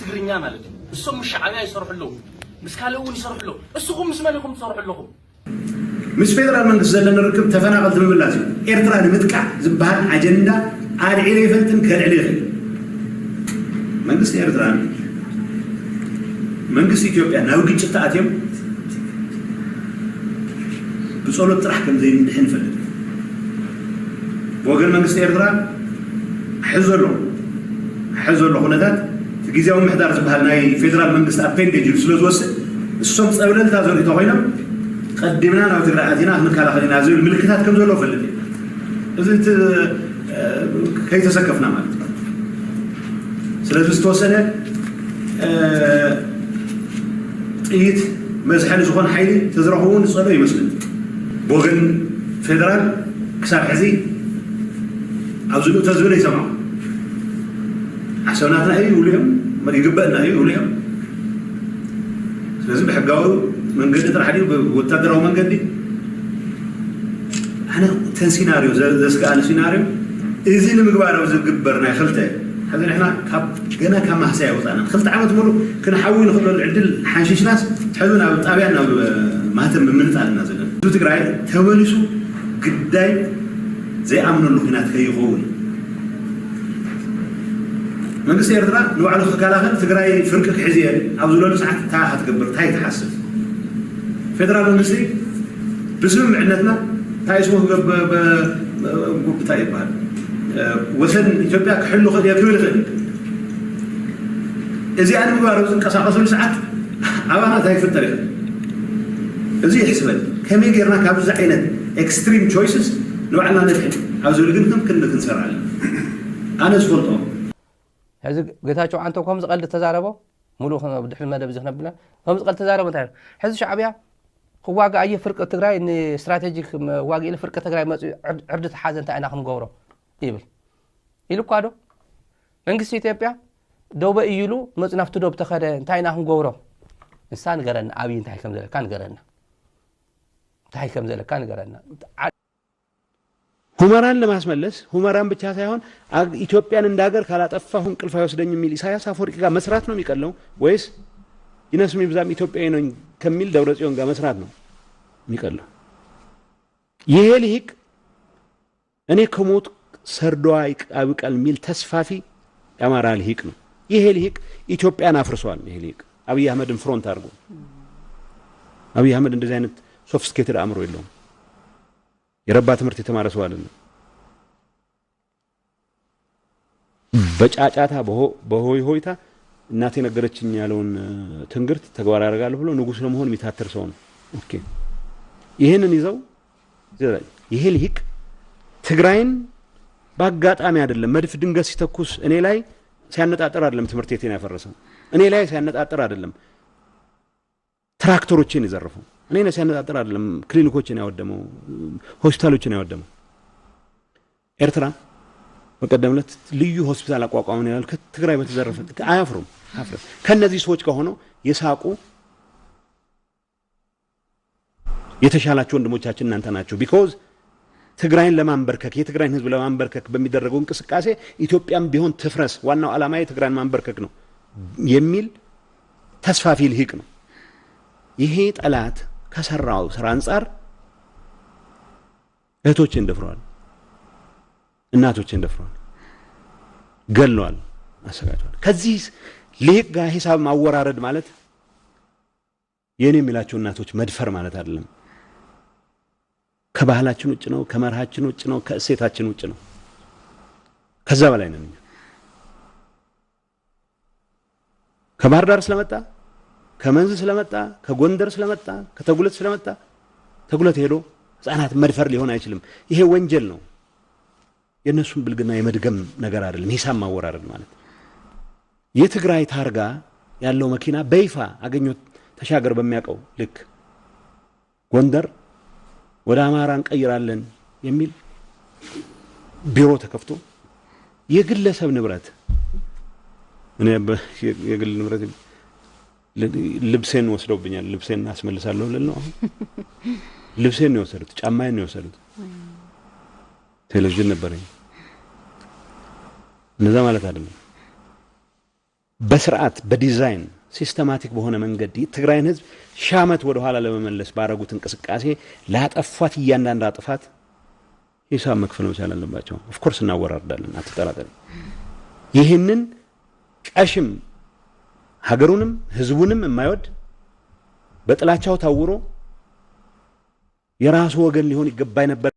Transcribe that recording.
تقرينيا مالك السم الشعبية يصرح له بس كالون يصرح له السخم مسمالكم تصرح لكم مش فيدرال من زلنا نركب تفناقل تبلاسي إيرترا نمتقع زبها أجندة عاد عليه فلتن كالعليه من قص إيرترا من قص إثيوبيا ناوي جت أتيم بصولة طرح كم زي الحين فلت وقال من قص إيرترا حزر له هنادات جيزاهم محدار زبها ناي فيدرال من قص أبندج سلوز وس الصمت أولاد تازور يتوهينهم قدمنا ناو تقرأتنا من كلا خلينا زي الملكات كم زلوا فلتي إذا أنت كي تسقفنا مالك سلسلة توصلنا إيد مزحن زخون حيلي تزرعون صلوا يمسلم بوغن فيدرال كسر حزي عاوزين تزوير يسمعوا حسناتنا أي وليهم ما يقبلنا أي وليهم لازم بحقاو من قد ترى حدي وتدروا من قدي أنا تنسيناريو زي أنا سيناريو إذا المقبارة وزي قبرنا خلته هذا إحنا جنا كم حساء وطنا خلت عمود مرو كنا حاولنا نخلو العدل حنشيش ناس تحلونا وتابعنا ما تم من تعلنا زين دو تقرأي توليسو قداي زي أمن اللقنات كيغول من قصير ترى نوعلو خكالاخر تقرأي فرقك حزية أو زلون ساعات تاها تكبر تاي تحسب فدرال المصري بسم عندنا تاي اسمه بتاي بحال وثن إثيوبيا كحلو خد يكمل خد إذا أنا مبارز كساقصون ساعات أوانا تاي في التاريخ إذا يحسبن كم يجرنا كابز عينة extreme choices نوعنا نفهم عاوزوا لقينكم كنا كنسر عليه أنا سفرتهم هذا قتاچو أنتو كم زقل تزاربو ملو خنا بدح المدى بزخنا بنا كم زقل تزاربو تعرف هذا شعبية واقع أي فرقة تجري إن استراتيجيك واقع إلى فرقة تجري عرض حازن تاعنا خن جورو إيبل إلو كادو من قصة إثيوبيا دوبا إيلو مثلا نفتو دوب تخرج تاعنا خن جورو إنسان قرن عبين تاعي كم ذلك كان قرن تاعي كم ذلك كان قرن ሁመራን ለማስመለስ ሁመራን ብቻ ሳይሆን ኢትዮጵያን እንዳገር ካላጠፋሁን ቅልፋ ይወስደኝ የሚል ኢሳያስ አፈወርቂ ጋር መስራት ነው የሚቀለው ወይስ ይነስም ይብዛም ኢትዮጵያዊ ነው ከሚል ደብረጽዮን ጋር መስራት ነው የሚቀለው? ይሄ ልሂቅ እኔ ከሞት ሰርዶ አይቃብቃል የሚል ተስፋፊ ያማራ ልሂቅ ነው። ይሄ ልሂቅ ኢትዮጵያን አፍርሷል። ይሄ ልሂቅ አብይ አህመድን ፍሮንት አድርጎ አብይ አህመድ እንደዚህ አይነት ሶፊስቲኬትድ አእምሮ የለውም። የረባ ትምህርት የተማረ ሰው አይደለም። በጫጫታ በሆይ ሆይታ እናቴ ነገረችኝ ያለውን ትንግርት ተግባር ያደርጋል ብሎ ንጉስ ለመሆን የሚታተር ሰው ነው። ኦኬ ይሄንን ይዘው ይሄ ልሂቅ ትግራይን ባጋጣሚ አይደለም መድፍ ድንገት ሲተኩስ እኔ ላይ ሲያነጣጥር አይደለም ትምህርት ቤቴን ያፈረሰው እኔ ላይ ሲያነጣጥር አይደለም ትራክተሮችን ይዘርፈው እኔ ላይ ሲያነጣጥር አይደለም ክሊኒኮችን ያወደመው ሆስፒታሎችን ያወደመው ኤርትራ በቀደምለት ልዩ ሆስፒታል አቋቋመን ያላል ከትግራይ በተዘረፈ አያፍሩም ከነዚህ ሰዎች ከሆነው የሳቁ የተሻላቸው ወንድሞቻችን እናንተ ናቸው ቢኮዝ ትግራይን ለማንበርከክ የትግራይን ህዝብ ለማንበርከክ በሚደረገው እንቅስቃሴ ኢትዮጵያም ቢሆን ትፍረስ ዋናው ዓላማ የትግራይን ማንበርከክ ነው የሚል ተስፋፊ ልሂቅ ነው። ይሄ ጠላት ከሰራው ስራ አንፃር እህቶችን ደፍረዋል፣ እናቶችን ደፍረዋል፣ ገለዋል፣ አሰቃይተዋል። ከዚህ ልሂቅ ጋር ሂሳብ ማወራረድ ማለት የኔ የሚላቸው እናቶች መድፈር ማለት አይደለም። ከባህላችን ውጭ ነው፣ ከመርሃችን ውጭ ነው፣ ከእሴታችን ውጭ ነው። ከዛ በላይ ነን። ከባህር ዳር ስለመጣ ከመንዝ ስለመጣ ከጎንደር ስለመጣ ከተጉለት ስለመጣ ተጉለት ሄዶ ህፃናት መድፈር ሊሆን አይችልም። ይሄ ወንጀል ነው። የነሱን ብልግና የመድገም ነገር አይደለም ሂሳብ ማወራረድ ማለት። የትግራይ ታርጋ ያለው መኪና በይፋ አገኘው ተሻገር በሚያቀው ልክ ጎንደር ወደ አማራ እንቀይራለን የሚል ቢሮ ተከፍቶ የግለሰብ ንብረት እኔ የግል ንብረት ልብሴን ወስደውብኛል ልብሴን አስመልሳለሁ ለነው ልብሴን ነው ወሰዱት ጫማዬን ነው ወሰዱት ቴሌቪዥን ነበረኝ እነዛ ማለት አይደለም በስርዓት በዲዛይን ሲስተማቲክ በሆነ መንገድ ትግራይን ህዝብ ሻመት ወደ ኋላ ለመመለስ ባረጉት እንቅስቃሴ ላጠፋት እያንዳንዱ ጥፋት ሂሳብ መክፈል መቻል አለባቸው። ኦፍ ኮርስ እናወራርዳለን አትጠራጠሩ። ይህንን ቀሽም ሀገሩንም ህዝቡንም የማይወድ በጥላቻው ታውሮ የራሱ ወገን ሊሆን ይገባይ ነበር